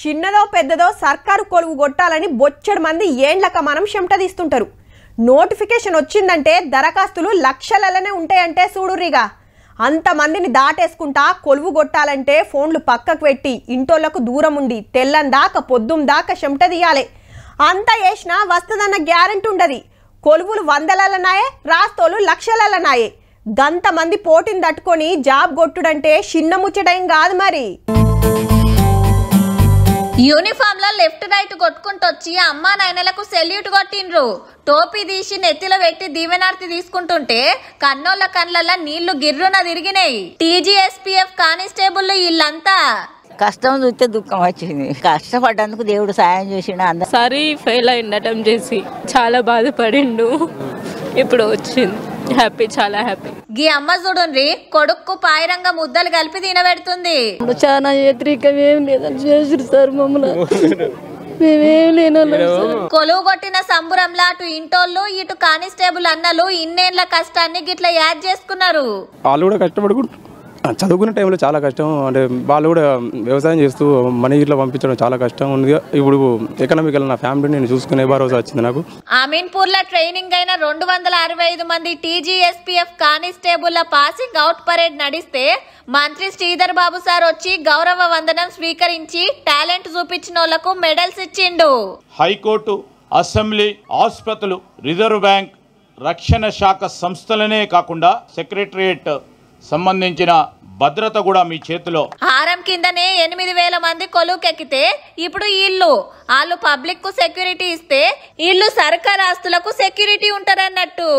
చిన్నదో పెద్దదో సర్కారు కొలువు కొట్టాలని బొచ్చడు మంది ఏండ్లక మనం చెమట తీస్తుంటారు. నోటిఫికేషన్ వచ్చిందంటే దరఖాస్తులు లక్షలలోనే ఉంటాయంటే చూడుర్రిగా. అంతమందిని దాటేసుకుంటా కొలువు కొట్టాలంటే ఫోన్లు పక్కకు పెట్టి ఇంటోళ్లకు దూరం ఉండి తెల్లం దాకా పొద్దుం దాకా చెమట తీయాలి. అంతా వేసినా వస్తుందన్న గ్యారెంటీ ఉండదు. కొలువులు వందలలోనాయే, రాస్తోలు లక్షలలోనాయే. గంతమంది పోటీని తట్టుకొని జాబ్ కొట్టుడంటే చిన్న ముచ్చటేం కాదు మరి. యూనిఫామ్ లో లెఫ్ట్ రైట్ కొట్టుకుంటొచ్చి అమ్మా నాయనలకు సెల్యూట్ కొట్టిండ్రు. టోపీ తీసి నెత్తిలో పెట్టి దీవెనార్తి తీసుకుంటుంటే కన్నోళ్ళ కళ్ళల్లో నీళ్లు గిర్రున తిరిగినాయి. టీజీఎస్పీఎఫ్ కానిస్టేబుల్ వీళ్ళంతా కష్టం చూస్తే దుఃఖం వచ్చింది. కష్టపడ్డందుకు దేవుడు సాయం చేసిండు. అందరి ఫెయిల్ అయింది అటెంప్ట్ చేసి, చాలా బాధపడిండు. ఇప్పుడు వచ్చింది, హ్యాపీ, చాలా హ్యాపీ. గీ అమ్మ చూడండి, కొడుక్కు పాయిరంగా ముద్దలు కలిపి తినబెడుతుంది. చాలా వ్యతిరేకం ఏం లేదని చేసిరు సార్ మమ్మల్ని. మేమేం లేను. కొలువు కొట్టిన సంబురంలా అటు ఇంటోళ్ళు ఇటు కానిస్టేబుల్ అన్నలు ఇన్నేళ్ల కష్టాన్ని గిట్లా యాడ్ చేసుకున్నారు. వాళ్ళు కూడా కష్టపడుకుంటారు. చదువుకునే టైంలో చాలా కష్టం. అంటే వాళ్ళు కూడా వ్యవసాయం చేస్తూ మనీ ఇట్లా పంపించడం చాలా కష్టం ఉంది. ఇప్పుడు ఎకనామికల్ నా ఫ్యామిలీ నేను చూసుకునే భరోసా వచ్చింది నాకు. అమీన్పూర్ లో ట్రైనింగ్ అయిన 265 మంది టీజీఎస్పీఎఫ్ కానిస్టేబుల్ పాసింగ్ అవుట్ పరేడ్ నడిస్తే మంత్రి శ్రీధర్ బాబు సార్ వచ్చి గౌరవ వందనం స్వీకరించి టాలెంట్ చూపించిన వాళ్లకు మెడల్స్ ఇచ్చిండు. హైకోర్టు, అసెంబ్లీ, ఆసుపత్రులు, రిజర్వ్ బ్యాంక్, రక్షణ శాఖ సంస్థలనే కాకుండా సెక్రటరియట్ సంబంధించిన భద్రత కూడా మీ చేతిలో. హారం కిందనే 8,000 మంది కొలువుకెక్కితే ఇప్పుడు వాళ్ళు పబ్లిక్ కు సెక్యూరిటీ ఇస్తే వీళ్ళు సర్కార్ ఆస్తులకు సెక్యూరిటీ ఉంటారన్నట్టు.